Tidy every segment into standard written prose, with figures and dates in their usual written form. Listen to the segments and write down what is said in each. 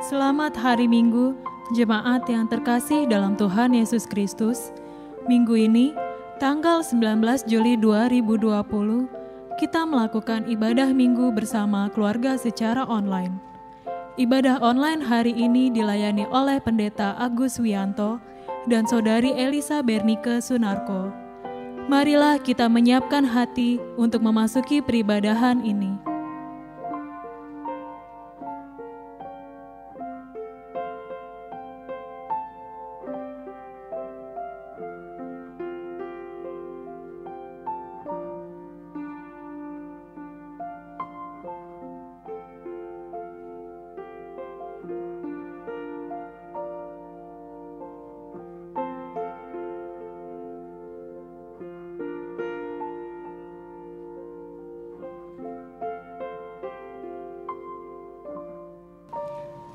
Selamat hari Minggu, jemaat yang terkasih dalam Tuhan Yesus Kristus. Minggu ini, tanggal 19 Juli 2020, kita melakukan ibadah Minggu bersama keluarga secara online. Ibadah online hari ini dilayani oleh Pendeta Agus Wianto dan Saudari Elisa Bernike Sunarko. Marilah kita menyiapkan hati untuk memasuki peribadahan ini.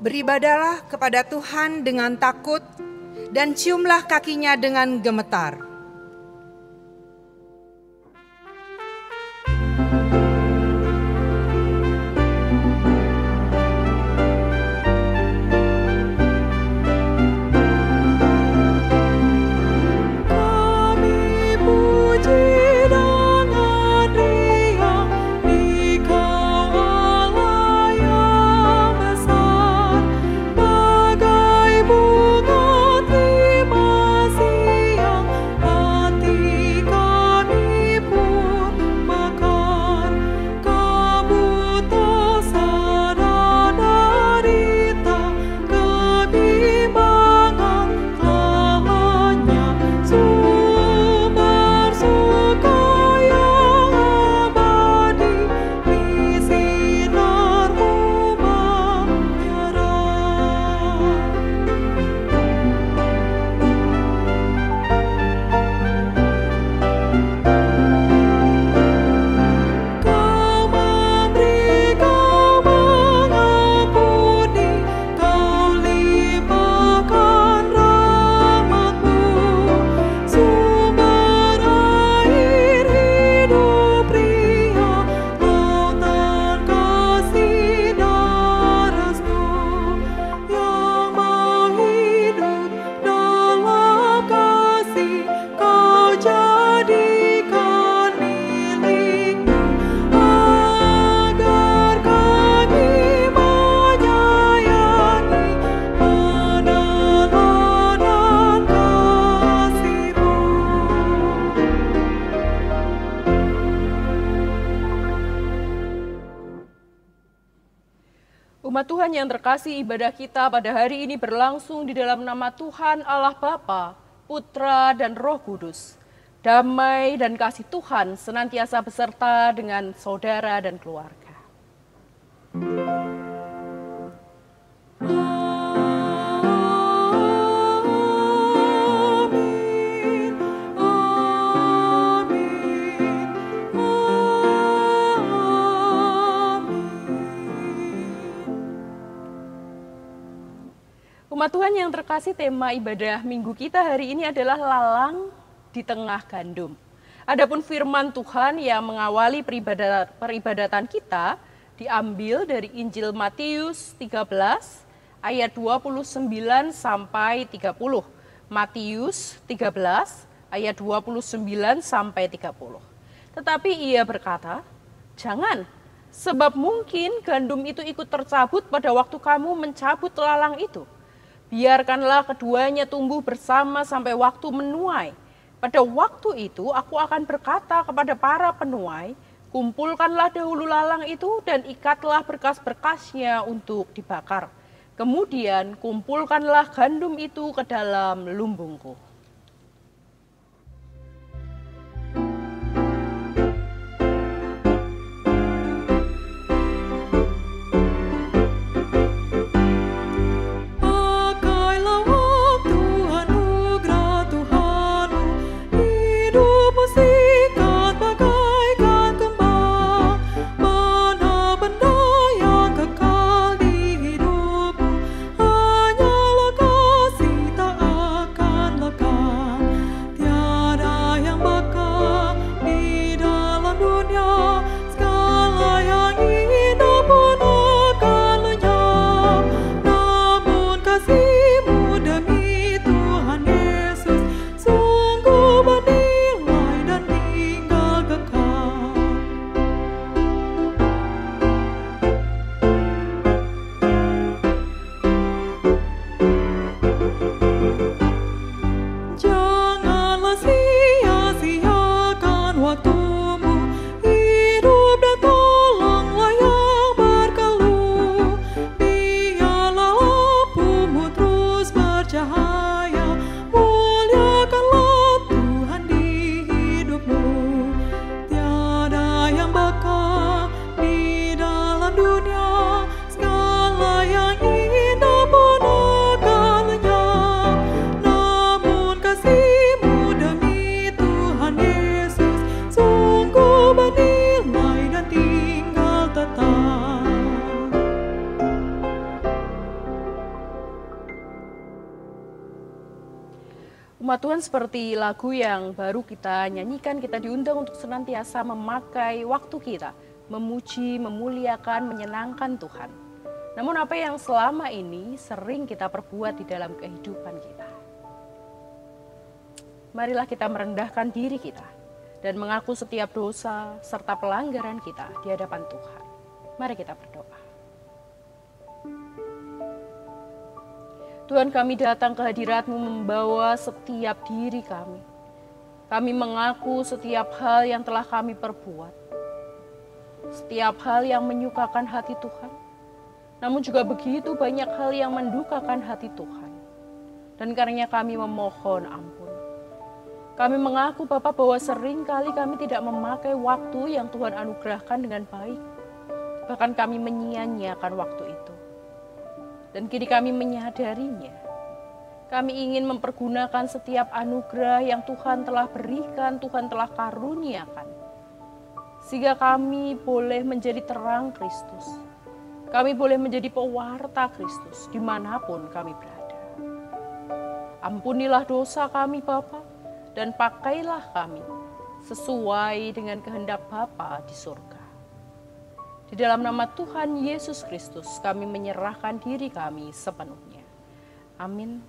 Beribadalah kepada Tuhan dengan takut dan ciumlah kakinya dengan gemetar. Umat Tuhan yang terkasih, ibadah kita pada hari ini berlangsung di dalam nama Tuhan Allah Bapa, Putra dan Roh Kudus. Damai dan kasih Tuhan senantiasa beserta dengan saudara dan keluarga. Umat Tuhan yang terkasih, tema ibadah minggu kita hari ini adalah lalang di tengah gandum. Adapun firman Tuhan yang mengawali peribadatan kita diambil dari Injil Matius 13 ayat 29 sampai 30. Matius 13 ayat 29 sampai 30. Tetapi ia berkata, "Jangan, sebab mungkin gandum itu ikut tercabut pada waktu kamu mencabut lalang itu. Biarkanlah keduanya tumbuh bersama sampai waktu menuai. Pada waktu itu aku akan berkata kepada para penuai, kumpulkanlah dahulu lalang itu dan ikatlah berkas-berkasnya untuk dibakar. Kemudian kumpulkanlah gandum itu ke dalam lumbungku." Hanyalah kasih tak akan lekas. Umat Tuhan, seperti lagu yang baru kita nyanyikan, kita diundang untuk senantiasa memakai waktu kita, memuji, memuliakan, menyenangkan Tuhan. Namun apa yang selama ini sering kita perbuat di dalam kehidupan kita? Marilah kita merendahkan diri kita dan mengaku setiap dosa serta pelanggaran kita di hadapan Tuhan. Mari kita berdoa. Tuhan, kami datang ke hadirat-Mu membawa setiap diri kami. Kami mengaku setiap hal yang telah kami perbuat. Setiap hal yang menyukakan hati Tuhan. Namun juga begitu banyak hal yang mendukakan hati Tuhan. Dan karenanya kami memohon ampun. Kami mengaku Bapa bahwa seringkali kami tidak memakai waktu yang Tuhan anugerahkan dengan baik. Bahkan kami menyia-nyiakan waktu itu. Dan kini kami menyadarinya. Kami ingin mempergunakan setiap anugerah yang Tuhan telah berikan, Tuhan telah karuniakan. Sehingga kami boleh menjadi terang Kristus. Kami boleh menjadi pewarta Kristus dimanapun kami berada. Ampunilah dosa kami Bapa, dan pakailah kami sesuai dengan kehendak Bapa di surga. Di dalam nama Tuhan Yesus Kristus kami menyerahkan diri kami sepenuhnya. Amin.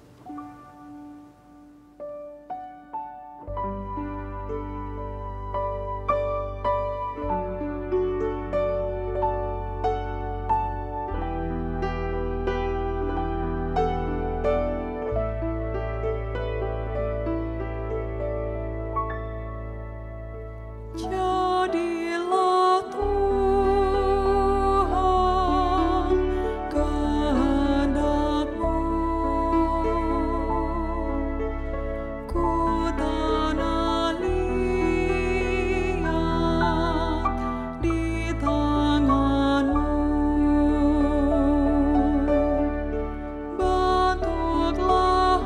Jadilah Tuhan kehendak-Mu, ku tanah liat di tangan-Mu, bentuklah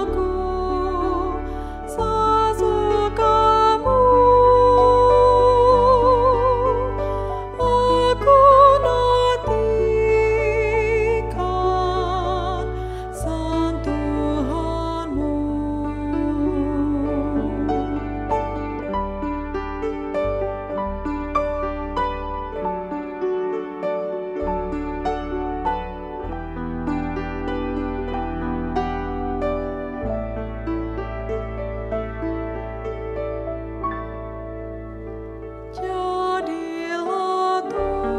aku sesuka-Mu, aku nantikan sentuhan-Mu. Jadilah Tuhan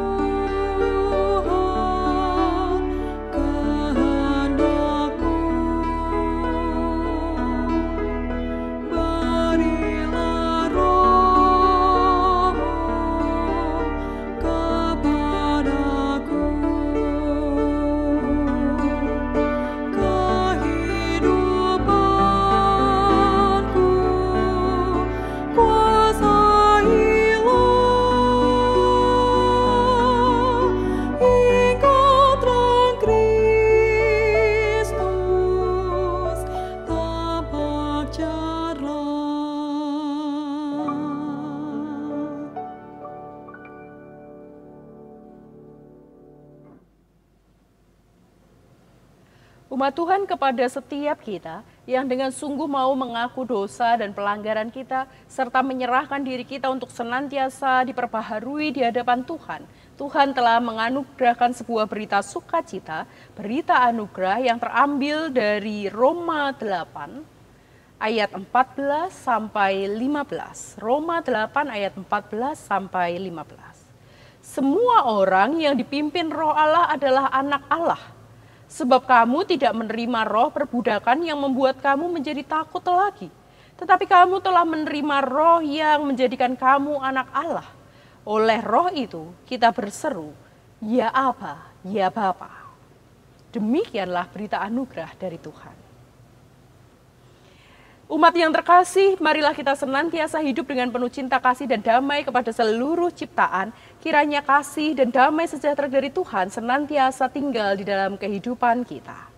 kehendak-Mu, berilah Roh-Mu kepadaku, kehidupanku kuasailah, hingga terang Kristus tampak cerah. Umat Tuhan, kepada setiap kita yang dengan sungguh mau mengaku dosa dan pelanggaran kita, serta menyerahkan diri kita untuk senantiasa diperbaharui di hadapan Tuhan, Tuhan telah menganugerahkan sebuah berita sukacita, berita anugerah yang terambil dari Roma 8 ayat 14 sampai 15. Roma 8 ayat 14 sampai 15. Semua orang yang dipimpin Roh Allah adalah anak Allah. Sebab kamu tidak menerima roh perbudakan yang membuat kamu menjadi takut lagi. Tetapi kamu telah menerima roh yang menjadikan kamu anak Allah. Oleh roh itu kita berseru, ya Aba, ya Bapa. Demikianlah berita anugerah dari Tuhan. Umat yang terkasih, marilah kita senantiasa hidup dengan penuh cinta kasih dan damai kepada seluruh ciptaan. Kiranya kasih dan damai sejahtera dari Tuhan senantiasa tinggal di dalam kehidupan kita.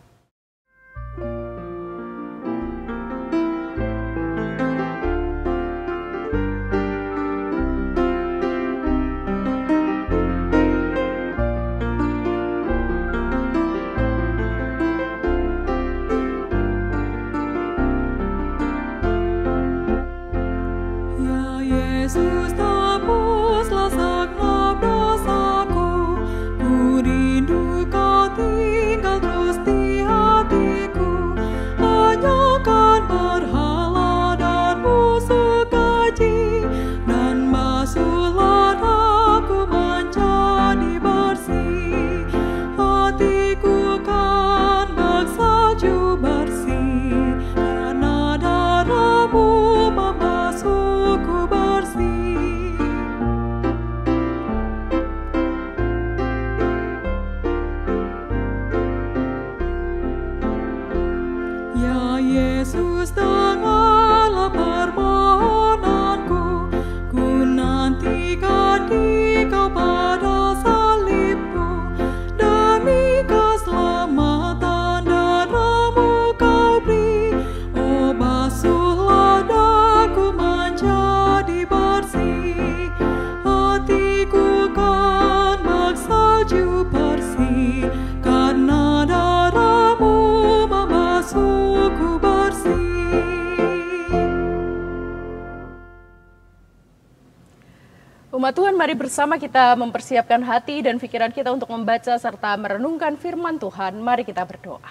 Umat Tuhan, mari bersama kita mempersiapkan hati dan pikiran kita untuk membaca serta merenungkan firman Tuhan. Mari kita berdoa.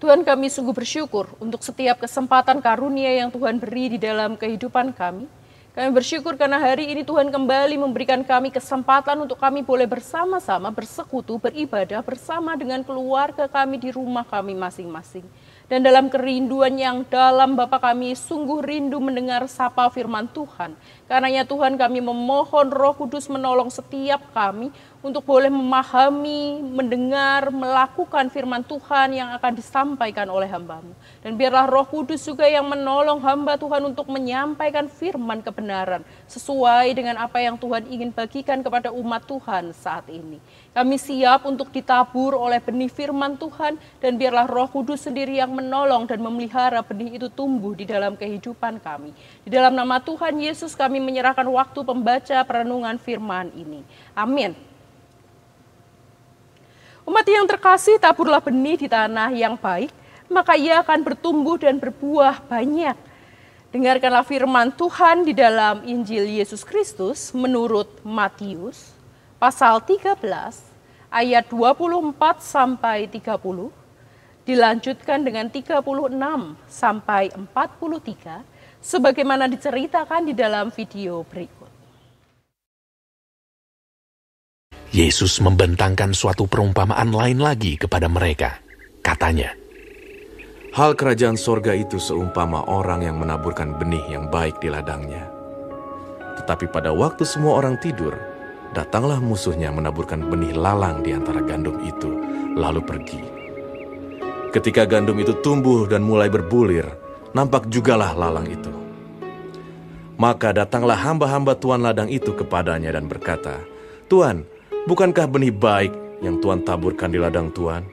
Tuhan, kami sungguh bersyukur untuk setiap kesempatan karunia yang Tuhan beri di dalam kehidupan kami. Kami bersyukur karena hari ini Tuhan kembali memberikan kami kesempatan untuk kami boleh bersama-sama bersekutu, beribadah bersama dengan keluarga kami di rumah kami masing-masing. Dan dalam kerinduan yang dalam, Bapa kami sungguh rindu mendengar sapa firman Tuhan. Karenanya Tuhan, kami memohon Roh Kudus menolong setiap kami untuk boleh memahami, mendengar, melakukan firman Tuhan yang akan disampaikan oleh hamba-Mu. Dan biarlah Roh Kudus juga yang menolong hamba Tuhan untuk menyampaikan firman kebenaran sesuai dengan apa yang Tuhan ingin bagikan kepada umat Tuhan saat ini. Kami siap untuk ditabur oleh benih firman Tuhan, dan biarlah Roh Kudus sendiri yang menolong dan memelihara benih itu tumbuh di dalam kehidupan kami. Di dalam nama Tuhan Yesus kami menyerahkan waktu pembaca perenungan firman ini. Amin. Umat yang terkasih, taburlah benih di tanah yang baik, maka ia akan bertumbuh dan berbuah banyak. Dengarkanlah firman Tuhan di dalam Injil Yesus Kristus menurut Matius, pasal 13, ayat 24 sampai 30, dilanjutkan dengan 36 sampai 43, sebagaimana diceritakan di dalam video berikut. Yesus membentangkan suatu perumpamaan lain lagi kepada mereka. Katanya, hal kerajaan sorga itu seumpama orang yang menaburkan benih yang baik di ladangnya. Tetapi pada waktu semua orang tidur, datanglah musuhnya menaburkan benih lalang di antara gandum itu, lalu pergi. Ketika gandum itu tumbuh dan mulai berbulir, nampak jugalah lalang itu. Maka datanglah hamba-hamba tuan ladang itu kepadanya dan berkata, "Tuan, bukankah benih baik yang Tuan taburkan di ladang Tuan?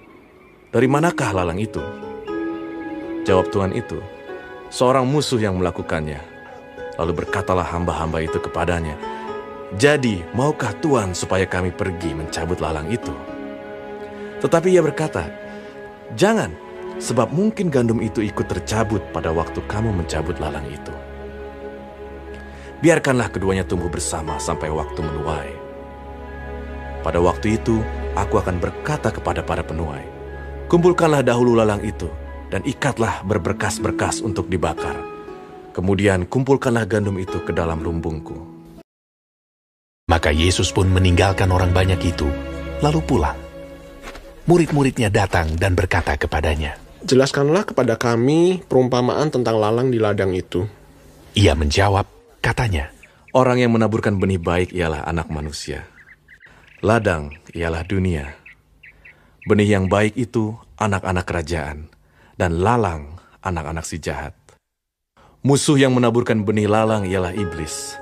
Dari manakah lalang itu?" Jawab tuan itu, "Seorang musuh yang melakukannya." Lalu berkatalah hamba-hamba itu kepadanya, "Jadi, maukah Tuan supaya kami pergi mencabut lalang itu?" Tetapi ia berkata, "Jangan, sebab mungkin gandum itu ikut tercabut pada waktu kamu mencabut lalang itu. Biarkanlah keduanya tumbuh bersama sampai waktu menuai. Pada waktu itu, aku akan berkata kepada para penuai, kumpulkanlah dahulu lalang itu, dan ikatlah berberkas-berkas untuk dibakar. Kemudian kumpulkanlah gandum itu ke dalam lumbungku." Maka Yesus pun meninggalkan orang banyak itu, lalu pulang. Murid-muridnya datang dan berkata kepadanya, "Jelaskanlah kepada kami perumpamaan tentang lalang di ladang itu." Ia menjawab, katanya, Orang yang menaburkan benih baik ialah anak manusia. Ladang ialah dunia. Benih yang baik itu anak-anak kerajaan, dan lalang anak-anak si jahat. Musuh yang menaburkan benih lalang ialah iblis.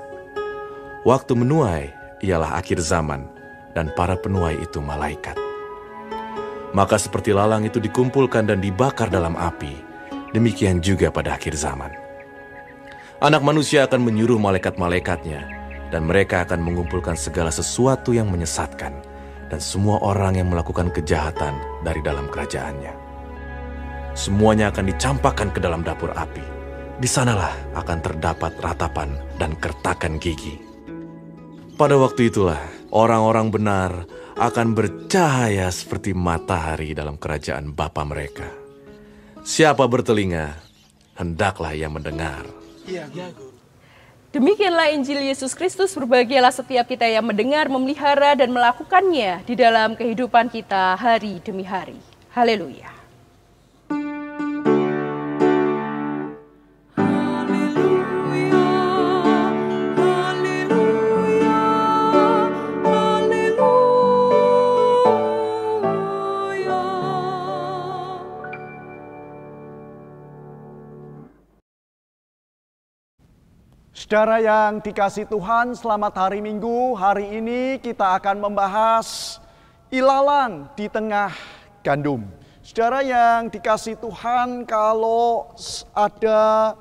Waktu menuai ialah akhir zaman, dan para penuai itu malaikat. Maka seperti lalang itu dikumpulkan dan dibakar dalam api, demikian juga pada akhir zaman. Anak manusia akan menyuruh malaikat-malaikatnya, dan mereka akan mengumpulkan segala sesuatu yang menyesatkan, dan semua orang yang melakukan kejahatan dari dalam kerajaannya. Semuanya akan dicampakkan ke dalam dapur api. Di sanalah akan terdapat ratapan dan kertakan gigi. Pada waktu itulah, orang-orang benar akan bercahaya seperti matahari dalam kerajaan Bapa mereka. Siapa bertelinga, hendaklah ia mendengar. Demikianlah Injil Yesus Kristus. Berbahagialah setiap kita yang mendengar, memelihara, dan melakukannya di dalam kehidupan kita hari demi hari. Haleluya. Saudara yang dikasihi Tuhan, selamat hari Minggu. Hari ini kita akan membahas ilalang di tengah gandum. Saudara yang dikasihi Tuhan, kalau ada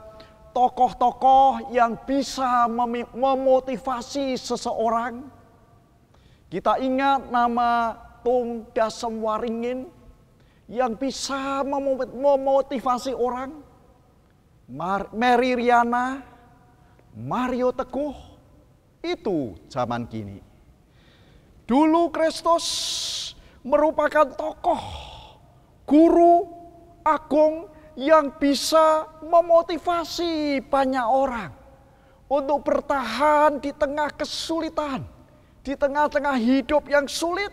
tokoh-tokoh yang bisa memotivasi seseorang, kita ingat nama Tung Dasem Waringin yang bisa memotivasi orang, Mary Riana, Mario Teguh, itu zaman kini. Dulu Kristus merupakan tokoh, guru agung yang bisa memotivasi banyak orang untuk bertahan di tengah kesulitan, di tengah-tengah hidup yang sulit,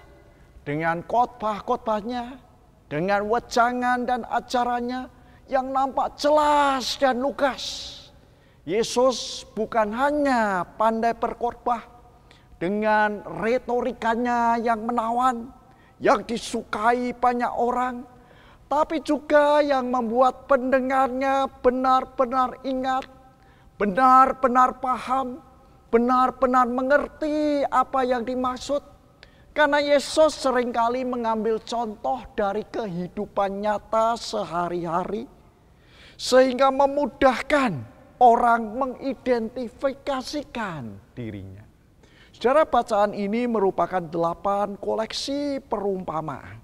dengan khotbah-khotbahnya, dengan wejangan dan ajarannya yang nampak jelas dan lugas. Yesus bukan hanya pandai berkhotbah dengan retorikanya yang menawan, yang disukai banyak orang, tapi juga yang membuat pendengarnya benar-benar ingat, benar-benar paham, benar-benar mengerti apa yang dimaksud. Karena Yesus seringkali mengambil contoh dari kehidupan nyata sehari-hari, sehingga memudahkan orang mengidentifikasikan dirinya. Saudara, bacaan ini merupakan 8 koleksi perumpamaan.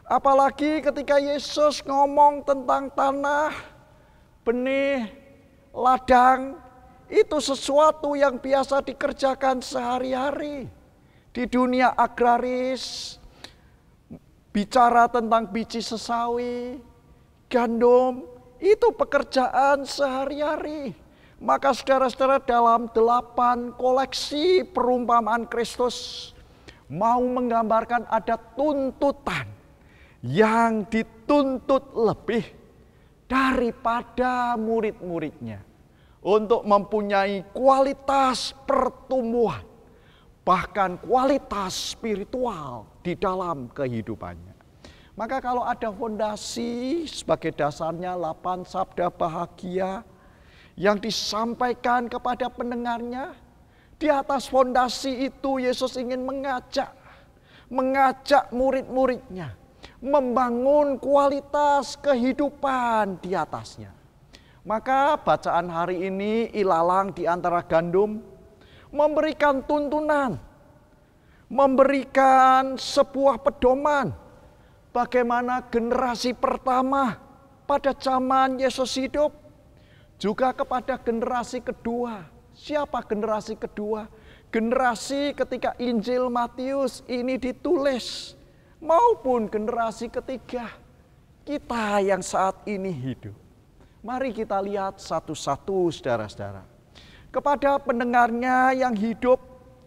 Apalagi ketika Yesus ngomong tentang tanah, benih, ladang, itu sesuatu yang biasa dikerjakan sehari-hari. Di dunia agraris, bicara tentang biji sesawi, gandum, itu pekerjaan sehari-hari. Maka saudara-saudara, dalam 8 koleksi perumpamaan Kristus mau menggambarkan ada tuntutan yang dituntut lebih daripada murid-muridnya untuk mempunyai kualitas pertumbuhan, bahkan kualitas spiritual di dalam kehidupannya. Maka kalau ada fondasi sebagai dasarnya 8 sabda bahagia yang disampaikan kepada pendengarnya, di atas fondasi itu Yesus ingin mengajak murid-muridnya membangun kualitas kehidupan di atasnya. Maka bacaan hari ini, ilalang di antara gandum, memberikan tuntunan, memberikan sebuah pedoman bagaimana generasi pertama pada zaman Yesus hidup, juga kepada generasi kedua. Siapa generasi kedua? Generasi ketika Injil Matius ini ditulis, maupun generasi ketiga, kita yang saat ini hidup. Mari kita lihat satu-satu, saudara-saudara. Kepada pendengarnya yang hidup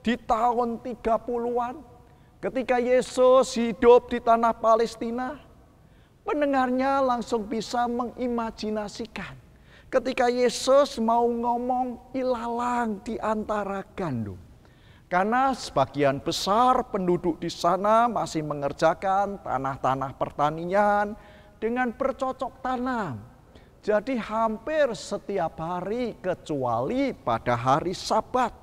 di tahun 30-an, ketika Yesus hidup di tanah Palestina, pendengarnya langsung bisa mengimajinasikan ketika Yesus mau ngomong ilalang di antara gandum. Karena sebagian besar penduduk di sana masih mengerjakan tanah-tanah pertanian dengan bercocok tanam. Jadi hampir setiap hari kecuali pada hari Sabat,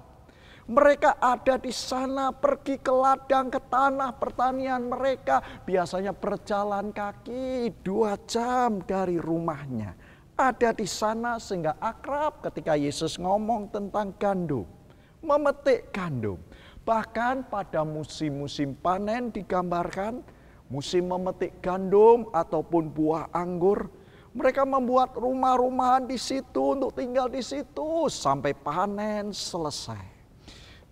mereka ada di sana, pergi ke ladang, ke tanah pertanian mereka. Biasanya berjalan kaki 2 jam dari rumahnya. Ada di sana sehingga akrab ketika Yesus ngomong tentang gandum, memetik gandum. Bahkan pada musim-musim panen digambarkan, musim memetik gandum ataupun buah anggur, mereka membuat rumah-rumahan di situ untuk tinggal di situ sampai panen selesai.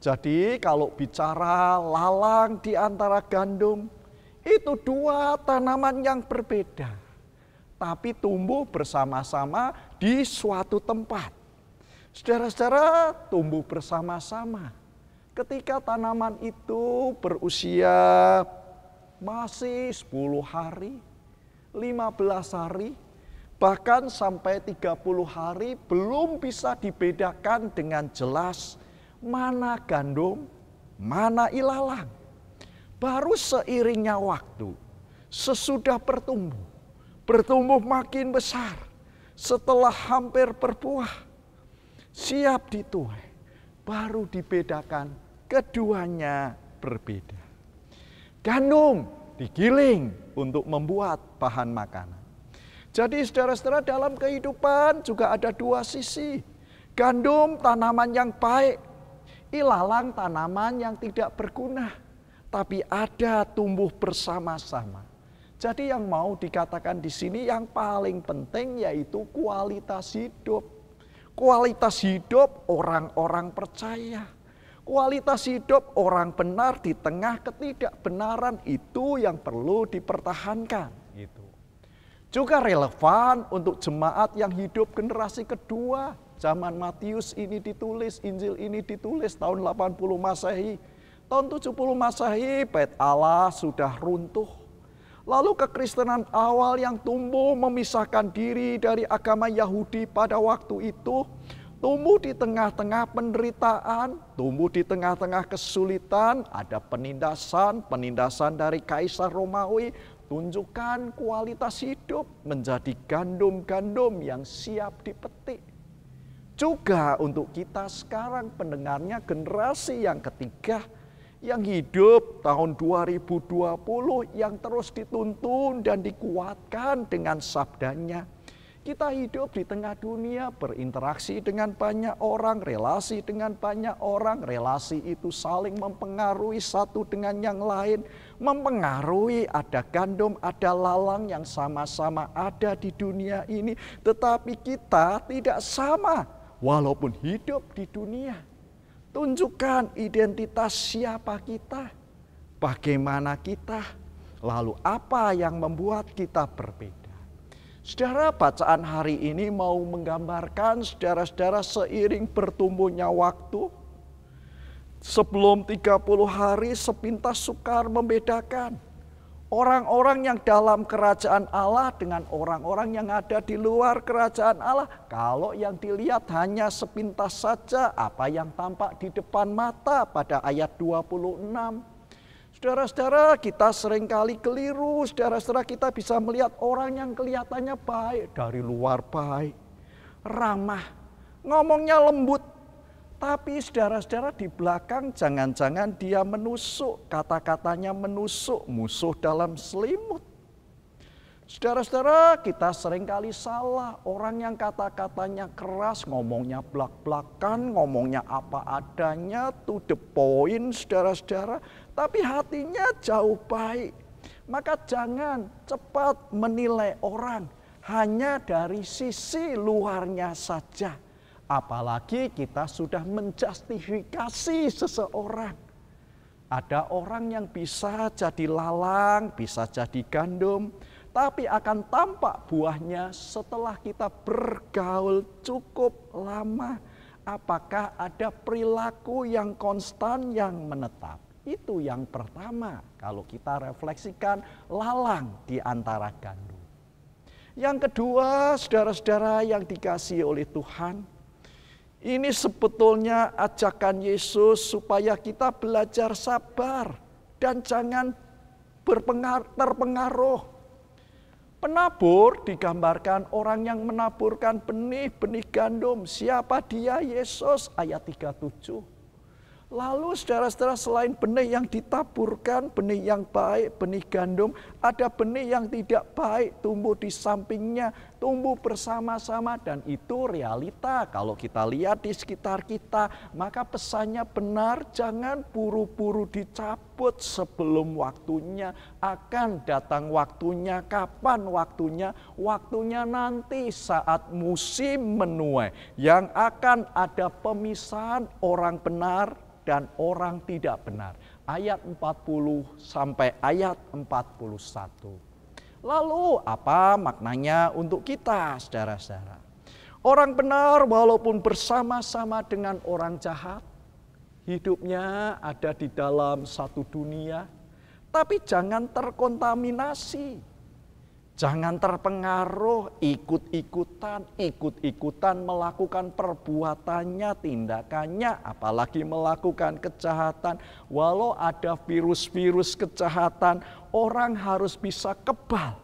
Jadi kalau bicara lalang di antara gandum, itu 2 tanaman yang berbeda, tapi tumbuh bersama-sama di suatu tempat. Saudara-saudara, tumbuh bersama-sama. Ketika tanaman itu berusia masih 10 hari, 15 hari, bahkan sampai 30 hari belum bisa dibedakan dengan jelas mana gandum, mana ilalang. Baru seiringnya waktu, sesudah bertumbuh makin besar, setelah hampir berbuah, siap dituai, baru dibedakan keduanya berbeda. Gandum digiling untuk membuat bahan makanan. Jadi saudara-saudara, dalam kehidupan juga ada 2 sisi. Gandum tanaman yang baik, ilalang tanaman yang tidak berguna, tapi ada tumbuh bersama-sama. Jadi yang mau dikatakan di sini yang paling penting yaitu kualitas hidup. Kualitas hidup orang-orang percaya. Kualitas hidup orang benar di tengah ketidakbenaran itu yang perlu dipertahankan. Gitu. Juga relevan untuk jemaat yang hidup generasi kedua. Zaman Matius ini ditulis, Injil ini ditulis tahun 80 Masehi. Tahun 70 Masehi, Bait Allah sudah runtuh. Lalu kekristenan awal yang tumbuh memisahkan diri dari agama Yahudi pada waktu itu, tumbuh di tengah-tengah penderitaan, tumbuh di tengah-tengah kesulitan, ada penindasan dari Kaisar Romawi, tunjukkan kualitas hidup menjadi gandum-gandum yang siap dipetik. Juga untuk kita sekarang pendengarnya generasi yang ketiga, yang hidup tahun 2020 yang terus dituntun dan dikuatkan dengan sabdanya. Kita hidup di tengah dunia, berinteraksi dengan banyak orang, relasi dengan banyak orang. Relasi itu saling mempengaruhi satu dengan yang lain. Mempengaruhi, ada gandum, ada lalang yang sama-sama ada di dunia ini. Tetapi kita tidak sama walaupun hidup di dunia. Tunjukkan identitas siapa kita, bagaimana kita, lalu apa yang membuat kita berbeda. Saudara, bacaan hari ini mau menggambarkan saudara-saudara seiring bertumbuhnya waktu. Sebelum 30 hari sepintas sukar membedakan orang-orang yang dalam kerajaan Allah dengan orang-orang yang ada di luar kerajaan Allah. Kalau yang dilihat hanya sepintas saja apa yang tampak di depan mata pada ayat 26. Saudara-saudara, kita seringkali keliru. Saudara-saudara, kita bisa melihat orang yang kelihatannya baik, dari luar baik, ramah, ngomongnya lembut. Tapi saudara-saudara, di belakang jangan-jangan dia menusuk, kata-katanya menusuk, musuh dalam selimut. Saudara-saudara, kita seringkali salah. Orang yang kata-katanya keras, ngomongnya blak-blakan, ngomongnya apa adanya, to the point, saudara-saudara. Tapi hatinya jauh baik. Maka jangan cepat menilai orang hanya dari sisi luarnya saja. Apalagi kita sudah menjustifikasi seseorang. Ada orang yang bisa jadi lalang, bisa jadi gandum, tapi akan tampak buahnya setelah kita bergaul cukup lama. Apakah ada perilaku yang konstan, yang menetap? Itu yang pertama kalau kita refleksikan lalang di antara gandum. Yang kedua, saudara-saudara yang dikasihi oleh Tuhan, ini sebetulnya ajakan Yesus supaya kita belajar sabar dan jangan terpengaruh. Penabur digambarkan orang yang menaburkan benih gandum. Siapa dia? Yesus, ayat 37. Lalu saudara-saudara, selain benih yang ditaburkan, benih yang baik, benih gandum, ada benih yang tidak baik tumbuh di sampingnya, tumbuh bersama-sama, dan itu realita. Kalau kita lihat di sekitar kita, maka pesannya benar, jangan buru-buru dicabut sebelum waktunya. Akan datang waktunya, kapan waktunya? Waktunya nanti saat musim menuai, yang akan ada pemisahan orang benar dan orang tidak benar. Ayat 40 sampai ayat 41. Lalu apa maknanya untuk kita, saudara-saudara? Orang benar walaupun bersama-sama dengan orang jahat, hidupnya ada di dalam satu dunia, tapi jangan terkontaminasi. Jangan terpengaruh, ikut-ikutan melakukan perbuatannya, tindakannya, apalagi melakukan kejahatan. Walau ada virus-virus kejahatan, orang harus bisa kebal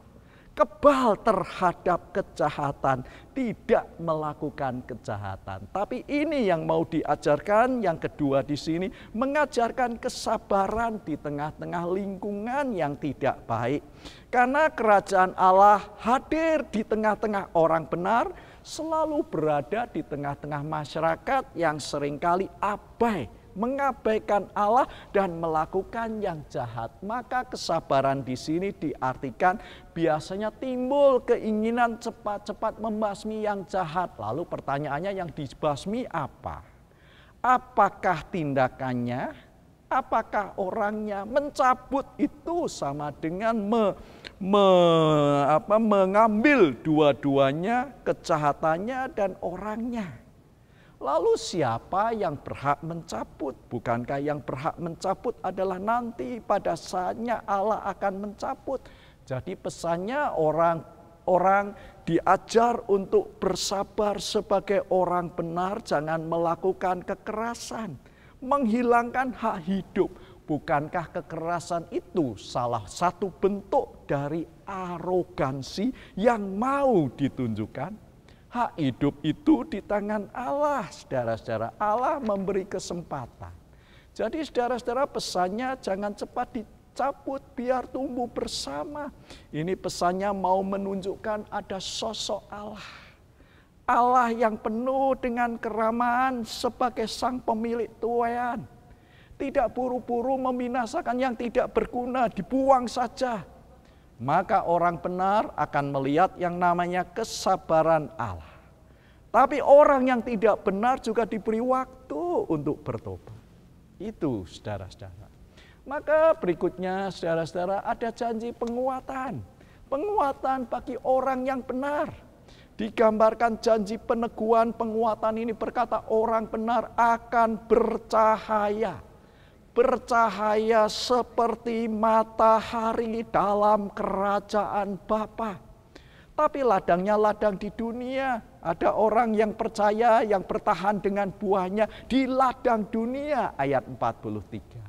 terhadap kejahatan, tidak melakukan kejahatan. Tapi ini yang mau diajarkan, yang kedua di sini, mengajarkan kesabaran di tengah-tengah lingkungan yang tidak baik. Karena kerajaan Allah hadir di tengah-tengah orang benar, selalu berada di tengah-tengah masyarakat yang seringkali abai mengabaikan Allah dan melakukan yang jahat. Maka kesabaran di sini diartikan biasanya timbul keinginan cepat-cepat membasmi yang jahat. Lalu pertanyaannya, yang dibasmi apa? Apakah tindakannya? Apakah orangnya? Mencabut itu sama dengan mengambil dua-duanya, kejahatannya dan orangnya. Lalu siapa yang berhak mencabut? Bukankah yang berhak mencabut adalah nanti pada saatnya Allah akan mencabut? Jadi pesannya orang diajar untuk bersabar sebagai orang benar, jangan melakukan kekerasan, menghilangkan hak hidup. Bukankah kekerasan itu salah satu bentuk dari arogansi yang mau ditunjukkan? Hak hidup itu di tangan Allah, saudara-saudara. Allah memberi kesempatan. Jadi saudara-saudara, pesannya jangan cepat dicabut, biar tumbuh bersama. Ini pesannya mau menunjukkan ada sosok Allah. Allah yang penuh dengan keramahan sebagai sang pemilik tuaian. Tidak buru-buru membinasakan yang tidak berguna, dibuang saja. Maka orang benar akan melihat yang namanya kesabaran Allah. Tapi orang yang tidak benar juga diberi waktu untuk bertobat. Itu saudara-saudara. Maka berikutnya saudara-saudara, ada janji penguatan. Penguatan bagi orang yang benar. Digambarkan janji peneguhan penguatan ini berkata orang benar akan bercahaya. Bercahaya seperti matahari dalam kerajaan Bapa. Tapi ladangnya ladang di dunia. Ada orang yang percaya, yang bertahan dengan buahnya di ladang dunia. Ayat 43.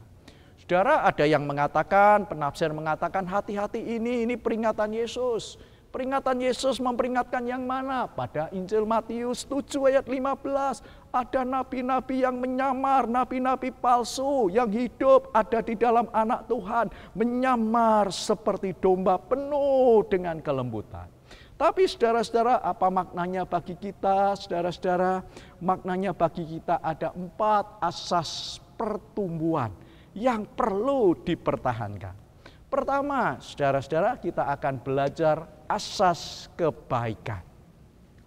Saudara, ada yang mengatakan, penafsir mengatakan hati-hati ini peringatan Yesus. Peringatan Yesus memperingatkan yang mana? Pada Injil Matius 7 ayat 15. Ada nabi-nabi yang menyamar, nabi-nabi palsu yang hidup ada di dalam anak Tuhan. Menyamar seperti domba penuh dengan kelembutan. Tapi saudara-saudara, apa maknanya bagi kita? Saudara-saudara, maknanya bagi kita ada 4 asas pertumbuhan yang perlu dipertahankan. Pertama, saudara-saudara, kita akan belajar asas kebaikan.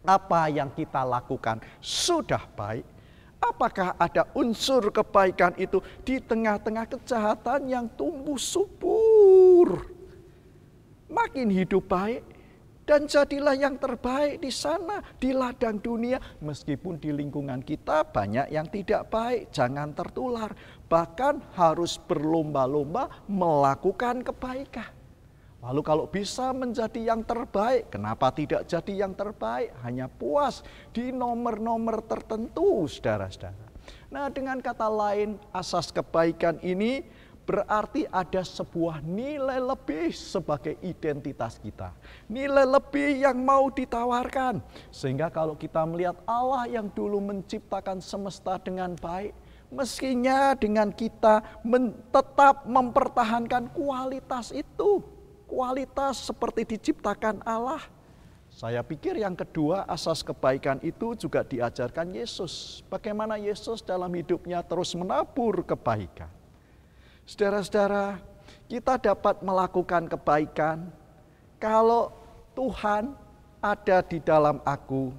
Apa yang kita lakukan sudah baik? Apakah ada unsur kebaikan itu di tengah-tengah kejahatan yang tumbuh subur? Makin hidup baik dan jadilah yang terbaik di sana, di ladang dunia. Meskipun di lingkungan kita banyak yang tidak baik, jangan tertular. Bahkan harus berlomba-lomba melakukan kebaikan. Lalu kalau bisa menjadi yang terbaik, kenapa tidak jadi yang terbaik? Hanya puas di nomor-nomor tertentu, saudara-saudara. Nah, dengan kata lain, asas kebaikan ini berarti ada sebuah nilai lebih sebagai identitas kita. Nilai lebih yang mau ditawarkan. Sehingga kalau kita melihat Allah yang dulu menciptakan semesta dengan baik, mestinya dengan kita tetap mempertahankan kualitas itu. Kualitas seperti diciptakan Allah. Saya pikir yang kedua, asas kebaikan itu juga diajarkan Yesus. Bagaimana Yesus dalam hidupnya terus menabur kebaikan. Saudara-saudara, kita dapat melakukan kebaikan kalau Tuhan ada di dalam aku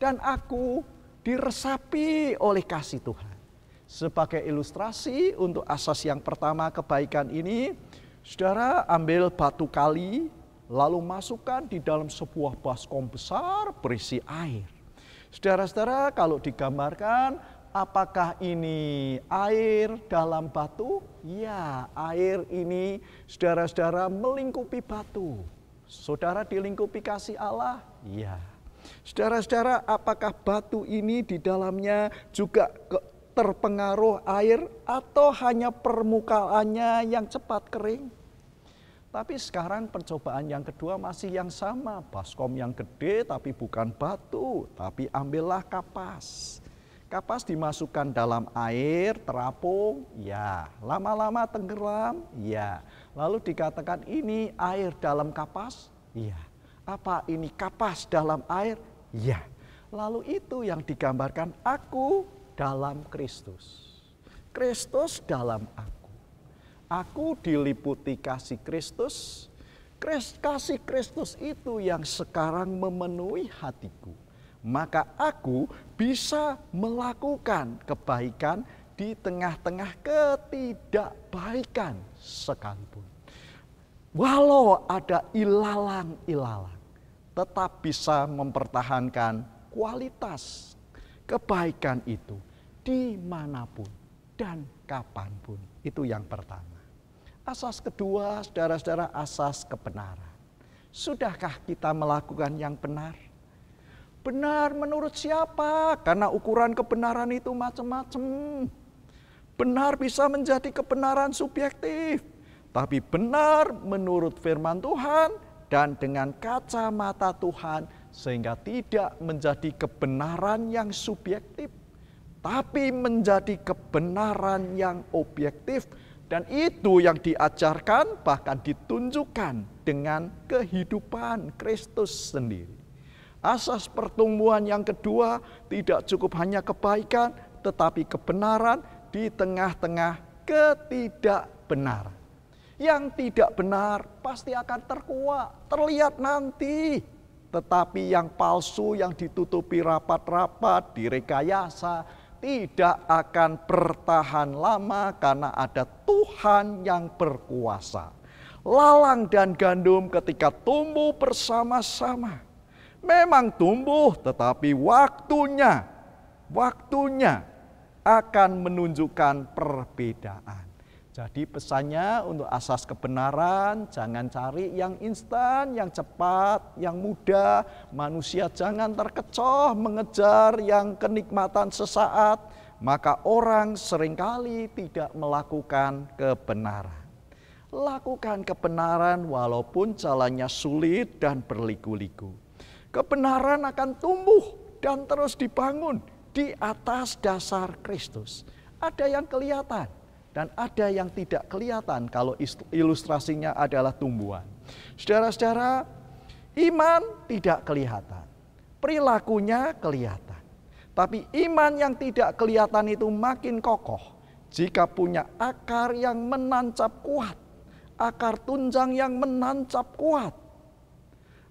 dan aku diresapi oleh kasih Tuhan. Sebagai ilustrasi untuk asas yang pertama kebaikan ini, saudara ambil batu kali lalu masukkan di dalam sebuah baskom besar berisi air. Saudara-saudara, kalau digambarkan, apakah ini air dalam batu? Ya, air ini saudara-saudara melingkupi batu. Saudara dilingkupi kasih Allah? Ya. Saudara-saudara, apakah batu ini di dalamnya juga terpengaruh air atau hanya permukaannya yang cepat kering? Tapi sekarang percobaan yang kedua masih yang sama. Baskom yang gede tapi bukan batu, tapi ambillah kapas. Kapas dimasukkan dalam air, terapung, ya. Lama-lama tenggelam, ya. Lalu dikatakan ini air dalam kapas, ya. Apa ini kapas dalam air? Ya. Lalu itu yang digambarkan aku dalam Kristus. Kristus dalam aku. Aku diliputi kasih Kristus. Kasih Kristus itu yang sekarang memenuhi hatiku. Maka aku bisa melakukan kebaikan di tengah-tengah ketidakbaikan sekalipun. Walau ada ilalang-ilalang, tetap bisa mempertahankan kualitas kebaikan itu dimanapun dan kapanpun. Itu yang pertama. Asas kedua, saudara-saudara, asas kebenaran. Sudahkah kita melakukan yang benar? Benar menurut siapa? Karena ukuran kebenaran itu macam-macam. Benar bisa menjadi kebenaran subjektif, tapi benar menurut firman Tuhan dan dengan kacamata Tuhan, sehingga tidak menjadi kebenaran yang subjektif, tapi menjadi kebenaran yang objektif. Dan itu yang diajarkan, bahkan ditunjukkan dengan kehidupan Kristus sendiri. Asas pertumbuhan yang kedua, tidak cukup hanya kebaikan, tetapi kebenaran di tengah-tengah ketidakbenaran. Yang tidak benar pasti akan terkuak, terlihat nanti. Tetapi yang palsu, yang ditutupi rapat-rapat, direkayasa, tidak akan bertahan lama karena ada Tuhan yang berkuasa. Lalang dan gandum ketika tumbuh bersama-sama, memang tumbuh, tetapi waktunya akan menunjukkan perbedaan. Jadi pesannya untuk asas kebenaran, jangan cari yang instan, yang cepat, yang mudah. Manusia jangan terkecoh mengejar yang kenikmatan sesaat, maka orang seringkali tidak melakukan kebenaran. Lakukan kebenaran walaupun jalannya sulit dan berliku-liku. Kebenaran akan tumbuh dan terus dibangun di atas dasar Kristus. Ada yang kelihatan dan ada yang tidak kelihatan kalau ilustrasinya adalah tumbuhan. Saudara-saudara, iman tidak kelihatan, perilakunya kelihatan. Tapi iman yang tidak kelihatan itu makin kokoh jika punya akar yang menancap kuat, akar tunjang yang menancap kuat.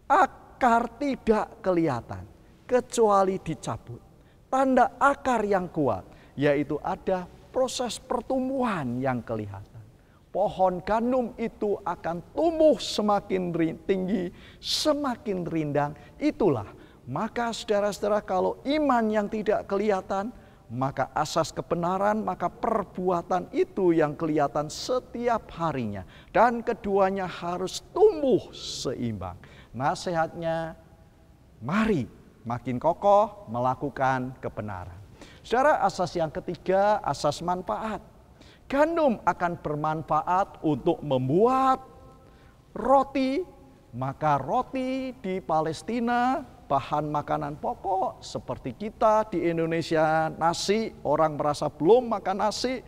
Akar tidak kelihatan kecuali dicabut. Tanda akar yang kuat, yaitu ada proses pertumbuhan yang kelihatan. Pohon gandum itu akan tumbuh semakin tinggi, semakin rindang. Itulah, maka saudara-saudara, kalau iman yang tidak kelihatan, maka asas kebenaran, maka perbuatan itu yang kelihatan setiap harinya. Dan keduanya harus tumbuh seimbang. Nasihatnya, mari makin kokoh melakukan kebenaran. Saudara, asas yang ketiga, asas manfaat. Gandum akan bermanfaat untuk membuat roti, maka roti di Palestina bahan makanan pokok seperti kita di Indonesia nasi, orang merasa belum makan nasi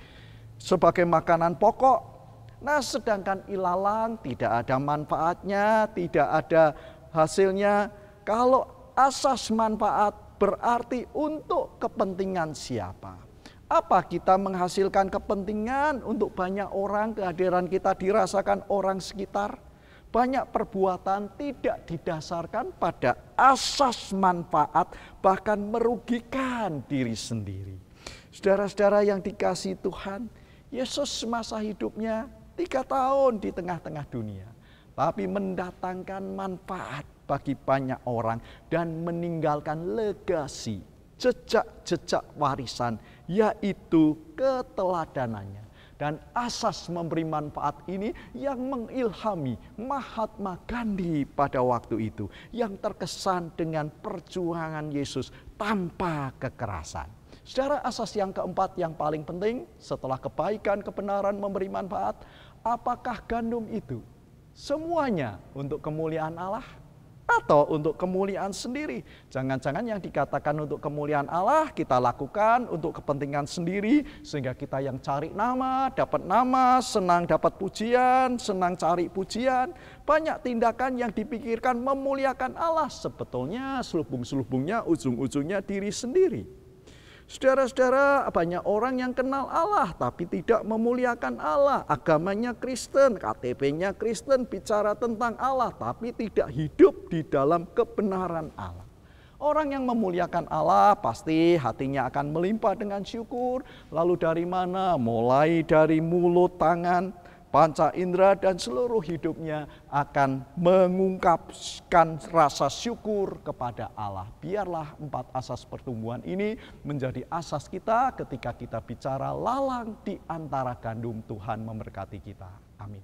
sebagai makanan pokok. Nah, sedangkan ilalang tidak ada manfaatnya, tidak ada hasilnya. Kalau asas manfaat berarti untuk kepentingan siapa? Apa kita menghasilkan kepentingan untuk banyak orang, kehadiran kita dirasakan orang sekitar? Banyak perbuatan tidak didasarkan pada asas manfaat, bahkan merugikan diri sendiri. Saudara-saudara yang dikasihi Tuhan, Yesus semasa hidupnya 3 tahun di tengah-tengah dunia, tapi mendatangkan manfaat bagi banyak orang dan meninggalkan legasi, jejak-jejak warisan, yaitu keteladanannya. Dan asas memberi manfaat ini yang mengilhami Mahatma Gandhi pada waktu itu, yang terkesan dengan perjuangan Yesus tanpa kekerasan. Saudara, asas yang keempat yang paling penting setelah kebaikan, kebenaran, memberi manfaat, apakah gandum itu semuanya untuk kemuliaan Allah atau untuk kemuliaan sendiri? Jangan-jangan yang dikatakan untuk kemuliaan Allah kita lakukan untuk kepentingan sendiri, sehingga kita yang cari nama, dapat nama, senang dapat pujian, senang cari pujian. Banyak tindakan yang dipikirkan memuliakan Allah, sebetulnya selubung-selubungnya ujung-ujungnya diri sendiri. Saudara-saudara, banyak orang yang kenal Allah tapi tidak memuliakan Allah. Agamanya Kristen, KTP-nya Kristen, bicara tentang Allah tapi tidak hidup di dalam kebenaran Allah. Orang yang memuliakan Allah pasti hatinya akan melimpah dengan syukur. Lalu dari mana? Mulai dari mulut, tangan, panca indera dan seluruh hidupnya akan mengungkapkan rasa syukur kepada Allah. Biarlah 4 asas pertumbuhan ini menjadi asas kita ketika kita bicara lalang di antara gandum. Tuhan memberkati kita. Amin.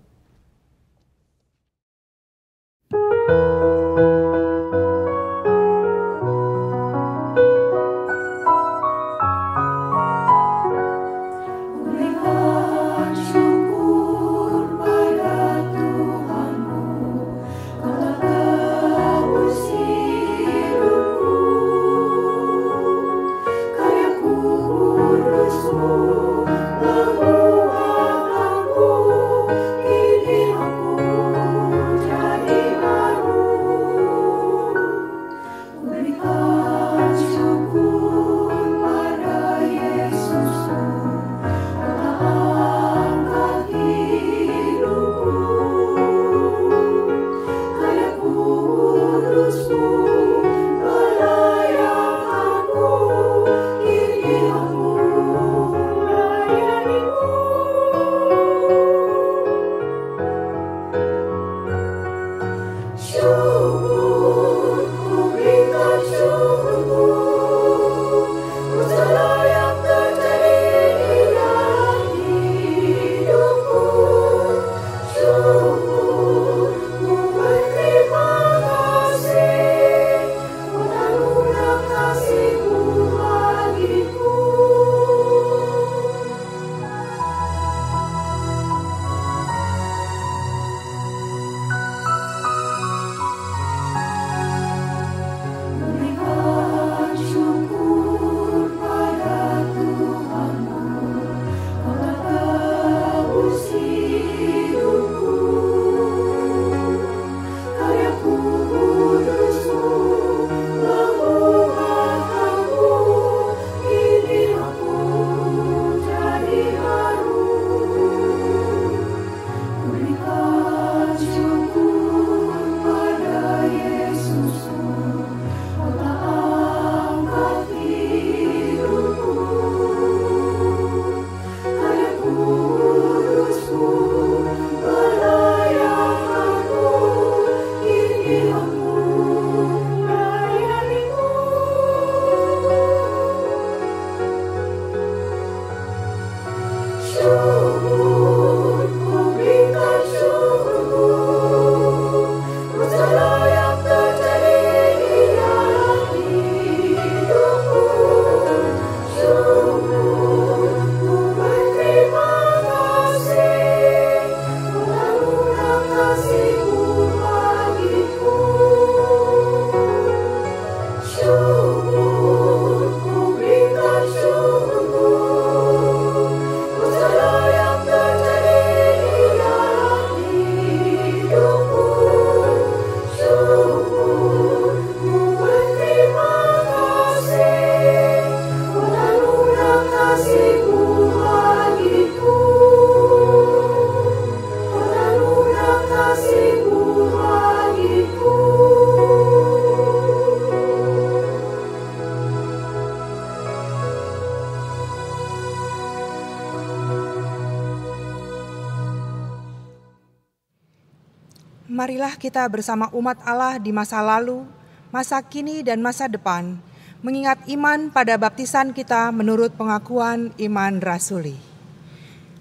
Marilah kita bersama umat Allah di masa lalu, masa kini dan masa depan, mengingat iman pada baptisan kita menurut pengakuan iman rasuli.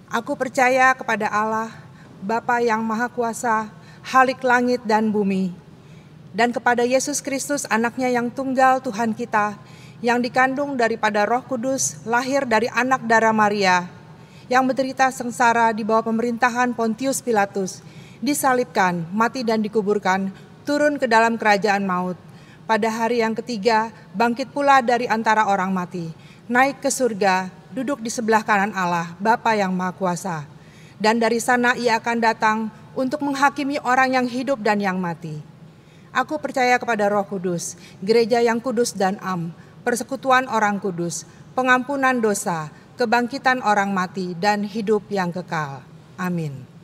Aku percaya kepada Allah, Bapa yang Maha Kuasa, Khalik langit dan bumi, dan kepada Yesus Kristus anaknya yang tunggal Tuhan kita, yang dikandung daripada Roh Kudus, lahir dari anak darah Maria, yang menderita sengsara di bawah pemerintahan Pontius Pilatus, disalibkan, mati dan dikuburkan, turun ke dalam kerajaan maut. Pada hari yang ketiga, bangkit pula dari antara orang mati, naik ke surga, duduk di sebelah kanan Allah, Bapa yang Maha Kuasa. Dan dari sana ia akan datang untuk menghakimi orang yang hidup dan yang mati. Aku percaya kepada Roh Kudus, gereja yang kudus dan am, persekutuan orang kudus, pengampunan dosa, kebangkitan orang mati, dan hidup yang kekal. Amin.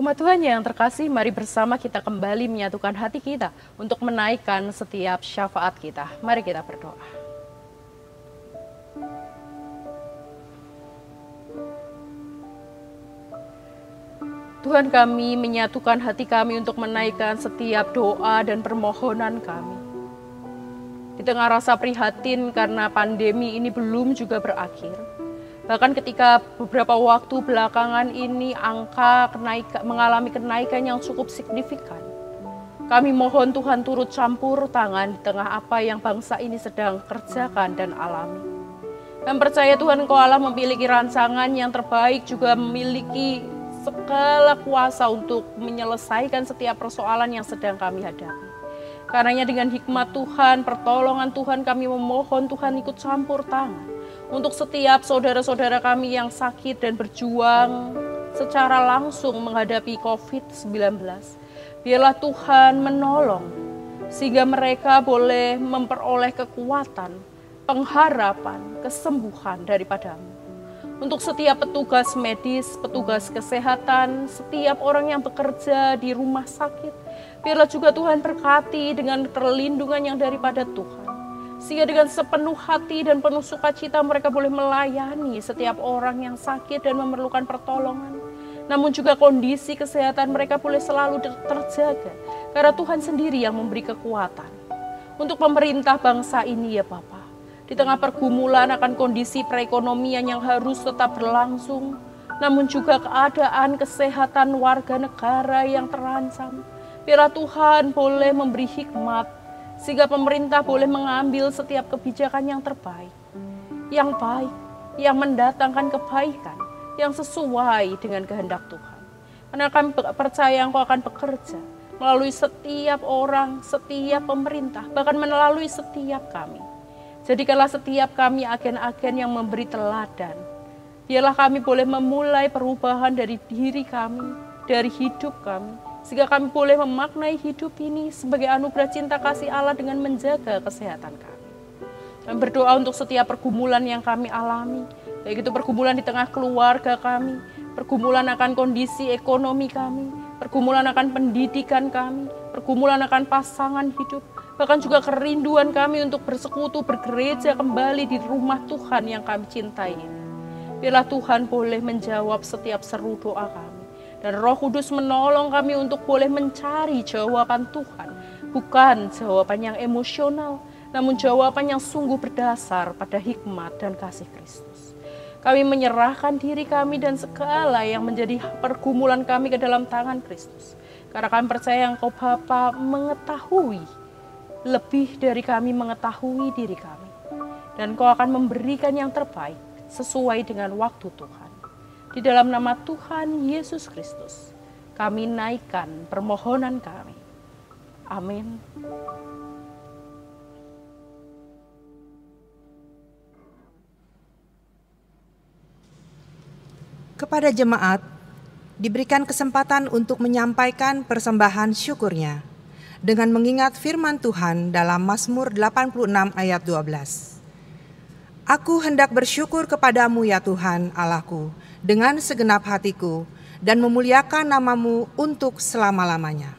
Umat Tuhan yang terkasih, mari bersama kita kembali menyatukan hati kita untuk menaikkan setiap syafaat kita. Mari kita berdoa. Tuhan, kami menyatukan hati kami untuk menaikkan setiap doa dan permohonan kami. Di tengah rasa prihatin karena pandemi ini belum juga berakhir. Bahkan ketika beberapa waktu belakangan ini angka mengalami kenaikan yang cukup signifikan. Kami mohon Tuhan turut campur tangan di tengah apa yang bangsa ini sedang kerjakan dan alami. Dan percaya Tuhan Engkau Allah memiliki rancangan yang terbaik, juga memiliki segala kuasa untuk menyelesaikan setiap persoalan yang sedang kami hadapi. Karenanya dengan hikmat Tuhan, pertolongan Tuhan, kami memohon Tuhan ikut campur tangan untuk setiap saudara-saudara kami yang sakit dan berjuang secara langsung menghadapi COVID-19. Biarlah Tuhan menolong sehingga mereka boleh memperoleh kekuatan, pengharapan, kesembuhan daripada-Mu. Untuk setiap petugas medis, petugas kesehatan, setiap orang yang bekerja di rumah sakit, biarlah juga Tuhan berkati dengan perlindungan yang daripada Tuhan. Sehingga dengan sepenuh hati dan penuh sukacita mereka boleh melayani setiap orang yang sakit dan memerlukan pertolongan. Namun juga kondisi kesehatan mereka boleh selalu terjaga. Karena Tuhan sendiri yang memberi kekuatan. Untuk pemerintah bangsa ini ya Bapa. Di tengah pergumulan akan kondisi perekonomian yang harus tetap berlangsung. Namun juga keadaan kesehatan warga negara yang terancam. Biarlah Tuhan boleh memberi hikmat. Sehingga pemerintah boleh mengambil setiap kebijakan yang terbaik, yang baik, yang mendatangkan kebaikan, yang sesuai dengan kehendak Tuhan. Karena kami percaya Engkau akan bekerja melalui setiap orang, setiap pemerintah, bahkan melalui setiap kami. Jadikanlah setiap kami agen-agen yang memberi teladan. Biarlah kami boleh memulai perubahan dari diri kami, dari hidup kami, sehingga kami boleh memaknai hidup ini sebagai anugerah cinta kasih Allah dengan menjaga kesehatan kami. Kami berdoa untuk setiap pergumulan yang kami alami, baik itu pergumulan di tengah keluarga kami, pergumulan akan kondisi ekonomi kami, pergumulan akan pendidikan kami, pergumulan akan pasangan hidup, bahkan juga kerinduan kami untuk bersekutu, bergereja kembali di rumah Tuhan yang kami cintai. Biarlah Tuhan boleh menjawab setiap seru doa kami. Dan Roh Kudus menolong kami untuk boleh mencari jawaban Tuhan. Bukan jawaban yang emosional, namun jawaban yang sungguh berdasar pada hikmat dan kasih Kristus. Kami menyerahkan diri kami dan segala yang menjadi pergumulan kami ke dalam tangan Kristus. Karena kami percaya Engkau Bapa mengetahui lebih dari kami mengetahui diri kami. Dan Engkau akan memberikan yang terbaik sesuai dengan waktu Tuhan. Di dalam nama Tuhan Yesus Kristus, kami naikkan permohonan kami. Amin. Kepada jemaat, diberikan kesempatan untuk menyampaikan persembahan syukurnya dengan mengingat firman Tuhan dalam Mazmur 86 ayat 12. Aku hendak bersyukur kepadamu ya Tuhan Allahku, dengan segenap hatiku, dan memuliakan nama-Mu untuk selama-lamanya.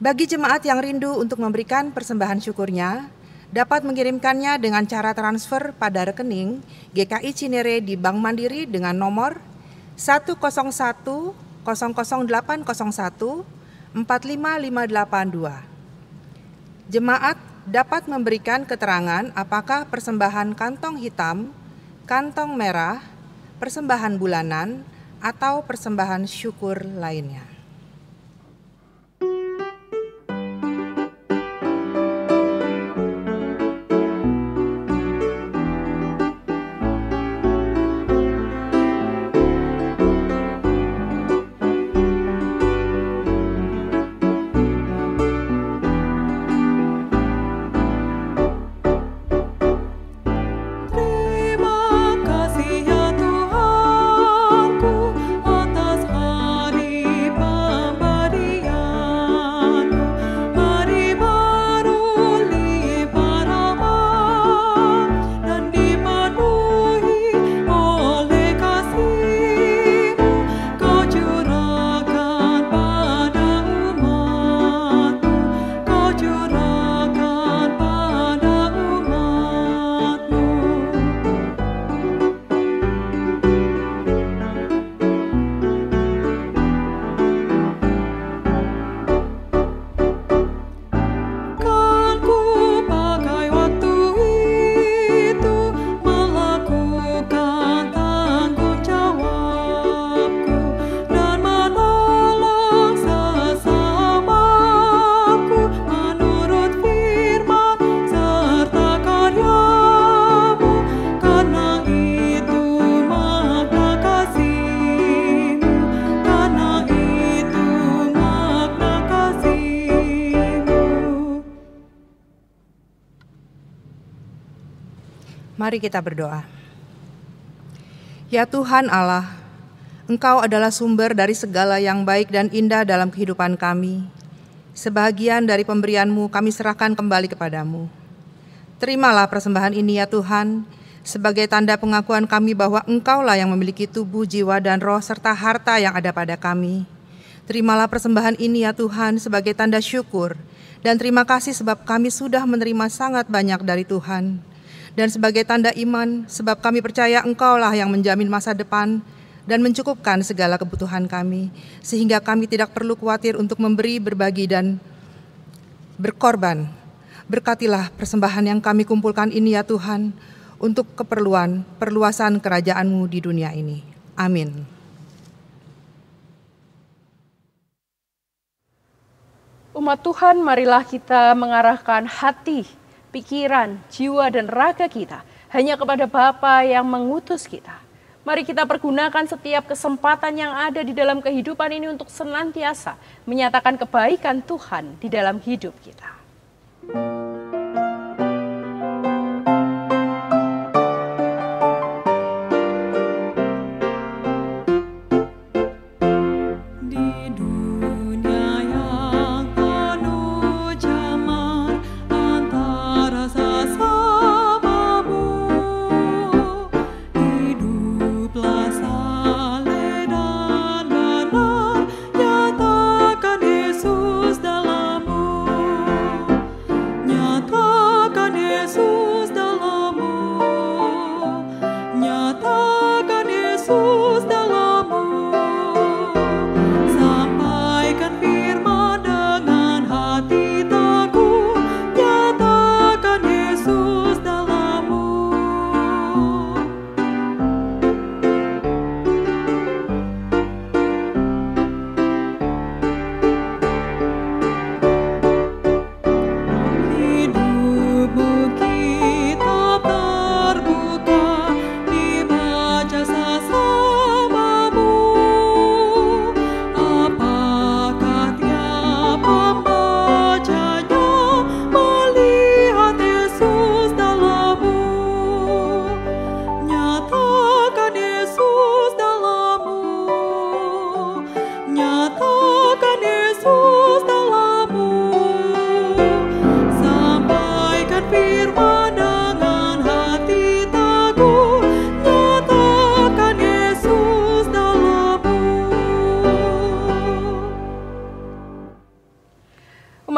Bagi jemaat yang rindu untuk memberikan persembahan syukurnya, dapat mengirimkannya dengan cara transfer pada rekening GKI Cinere di Bank Mandiri dengan nomor 101 00801 45582. Jemaat dapat memberikan keterangan apakah persembahan kantong hitam, kantong merah, persembahan bulanan, atau persembahan syukur lainnya. Terima kasih ya Tuhanku atas hari Mari kita berdoa. Ya Tuhan Allah, Engkau adalah sumber dari segala yang baik dan indah dalam kehidupan kami. Sebagian dari pemberian-Mu kami serahkan kembali kepadamu. Terimalah persembahan ini ya Tuhan, sebagai tanda pengakuan kami bahwa Engkaulah yang memiliki tubuh, jiwa, dan roh serta harta yang ada pada kami. Terimalah persembahan ini ya Tuhan sebagai tanda syukur, dan terima kasih sebab kami sudah menerima sangat banyak dari Tuhan. Dan sebagai tanda iman, sebab kami percaya Engkaulah yang menjamin masa depan dan mencukupkan segala kebutuhan kami, sehingga kami tidak perlu khawatir untuk memberi, berbagi, dan berkorban. Berkatilah persembahan yang kami kumpulkan ini ya Tuhan, untuk keperluan perluasan kerajaan-Mu di dunia ini. Amin. Umat Tuhan, marilah kita mengarahkan hati, pikiran, jiwa, dan raga kita hanya kepada Bapa yang mengutus kita. Mari kita pergunakan setiap kesempatan yang ada di dalam kehidupan ini untuk senantiasa menyatakan kebaikan Tuhan di dalam hidup kita.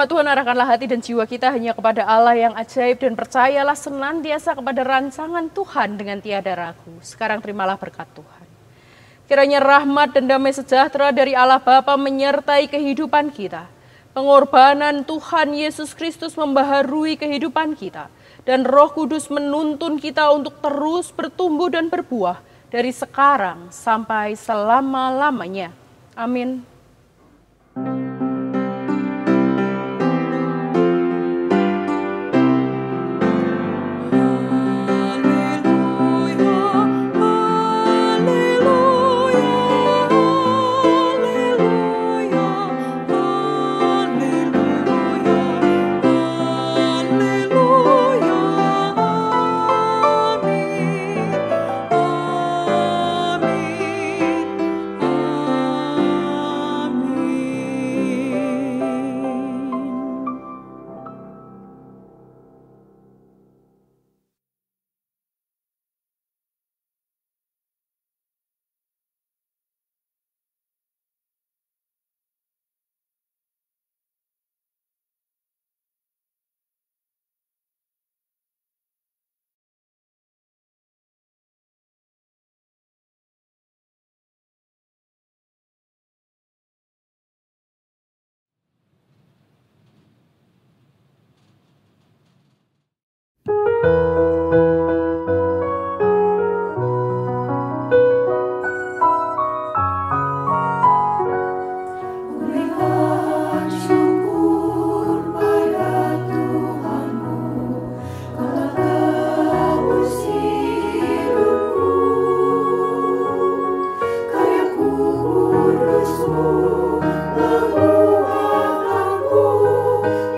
Tuhan, arahkanlah hati dan jiwa kita hanya kepada Allah yang ajaib dan percayalah senantiasa kepada rancangan Tuhan dengan tiada ragu. Sekarang terimalah berkat Tuhan. Kiranya rahmat dan damai sejahtera dari Allah Bapa menyertai kehidupan kita. Pengorbanan Tuhan Yesus Kristus membaharui kehidupan kita. Dan Roh Kudus menuntun kita untuk terus bertumbuh dan berbuah dari sekarang sampai selama-lamanya. Amin.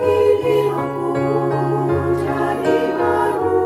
Kini aku jadi baru.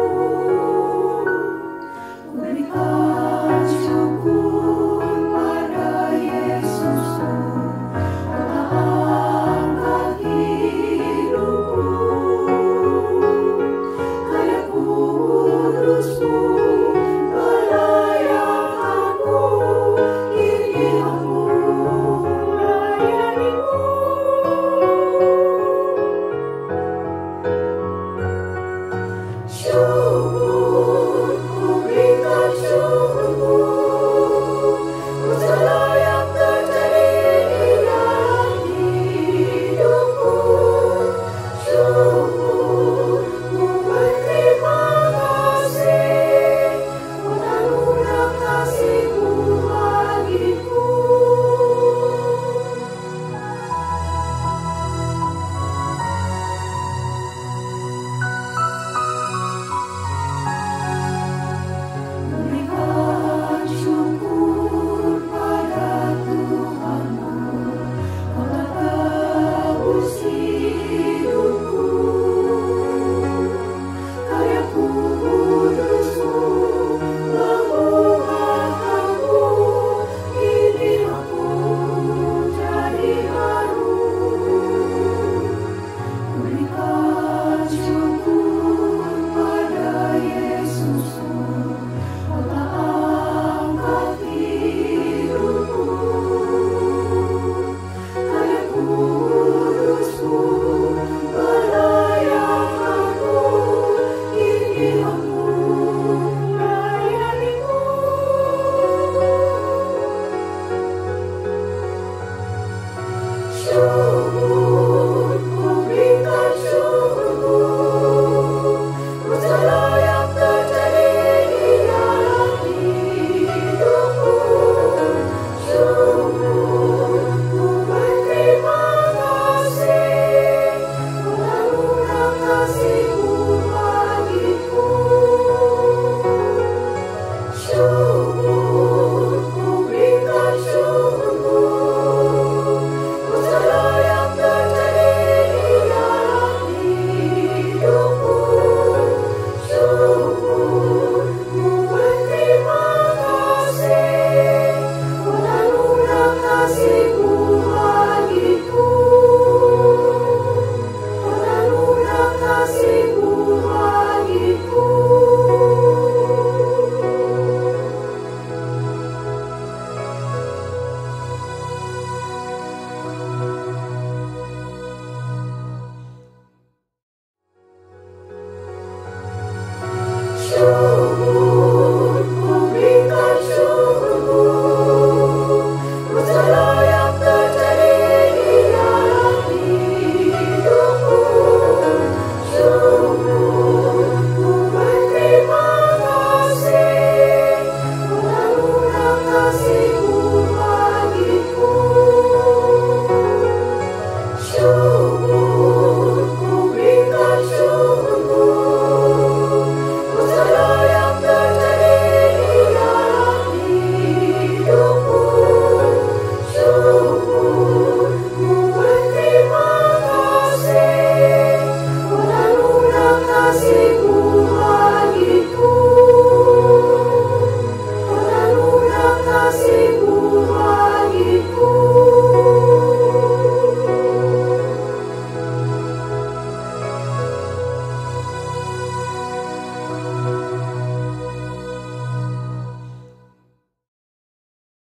Tuhan.